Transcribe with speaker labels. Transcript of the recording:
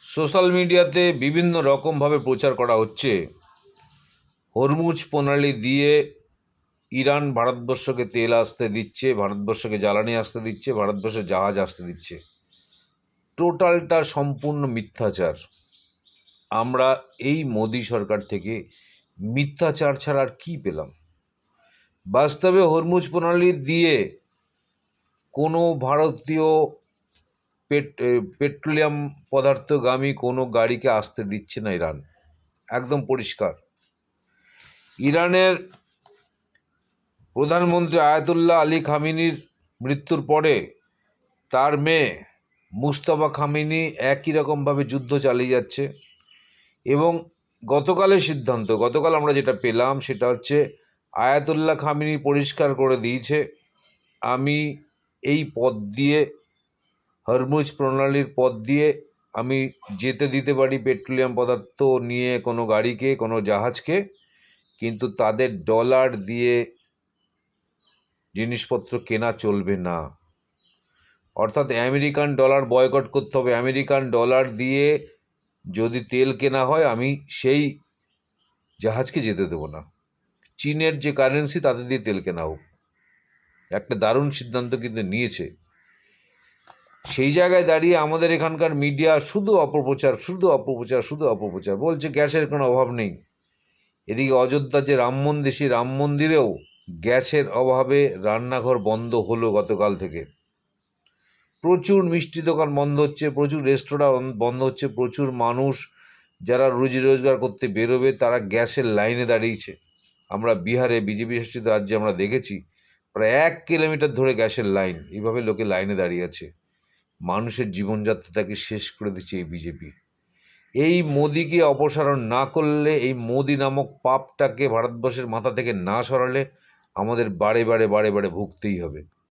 Speaker 1: Social মিডিয়াতে বিভিন্ন রকমভাবে প্রচার করা হচ্ছে হরমুজ প্রণালী দিয়ে ইরান ভারতবর্ষকে তেল আসতে দিচ্ছে, ভারতবর্ষকে জ্বালানি আসতে দিচ্ছে, ভারতবর্ষে জাহাজ আসতে দিচ্ছে। টোটালটা সম্পূর্ণ মিথ্যাচার। আমরা এই মোদি সরকার থেকে মিথ্যাচার ছাড়া আর কী পেলাম? বাস্তবে হরমুজ প্রণালী দিয়ে কোনো ভারতীয় পেট্রোলিয়াম পদার্থগামী কোনো গাড়িকে আসতে দিচ্ছে না ইরান, একদম পরিষ্কার। ইরানের প্রধানমন্ত্রী আয়াতুল্লাহ আলী খামেনির মৃত্যুর পরে তার মেয়ে মুস্তফা খামেনি একই রকমভাবে যুদ্ধ চালিয়ে যাচ্ছে। এবং গতকাল আমরা যেটা পেলাম সেটা হচ্ছে আয়াতুল্লাহ খামেনি পরিষ্কার করে দিয়েছে, আমি এই পথ দিয়ে, হরমুজ প্রণালীর পথ দিয়ে আমি যেতে দিতে পারি পেট্রোলিয়াম পদার্থ নিয়ে কোনো গাড়িকে, কোনো জাহাজকে, কিন্তু তাদের ডলার দিয়ে জিনিসপত্র কেনা চলবে না। অর্থাৎ আমেরিকান ডলার বয়কট করতে হবে। আমেরিকান ডলার দিয়ে যদি তেল কেনা হয়, আমি সেই জাহাজকে যেতে দেবো না। চীনের যে কারেন্সি তাতে দিয়ে তেল কেনা হোক। একটা দারুণ সিদ্ধান্ত কিন্তু নিয়েছে। সেই জায়গায় দাঁড়িয়ে আমাদের এখানকার মিডিয়া শুধু অপপ্রচার বলছে গ্যাসের কোনো অভাব নেই। এদিকে অযোধ্যা যে রাম মন্দির, সেই রাম মন্দিরেও গ্যাসের অভাবে রান্নাঘর বন্ধ হলো গতকাল থেকে। প্রচুর মিষ্টি দোকান বন্ধ হচ্ছে, প্রচুর রেস্তোরাঁ বন্ধ হচ্ছে, প্রচুর মানুষ যারা রুজি রোজগার করতে বেরোবে তারা গ্যাসের লাইনে দাঁড়িয়েছে। আমরা বিহারে বিজেপি শাসিত রাজ্যে আমরা দেখেছি প্রায় 1 কিলোমিটার ধরে গ্যাসের লাইন, এইভাবে লোকে লাইনে দাঁড়িয়ে আছে। মানুষের জীবনযাত্রাটাকে শেষ করে দিচ্ছে এই বিজেপি। এই মোদিকে অপসারণ না করলে, এই মোদি নামক পাপটাকে ভারতবর্ষের মাথা থেকে না সরালে আমাদের বারে বারে ভুগতেই হবে।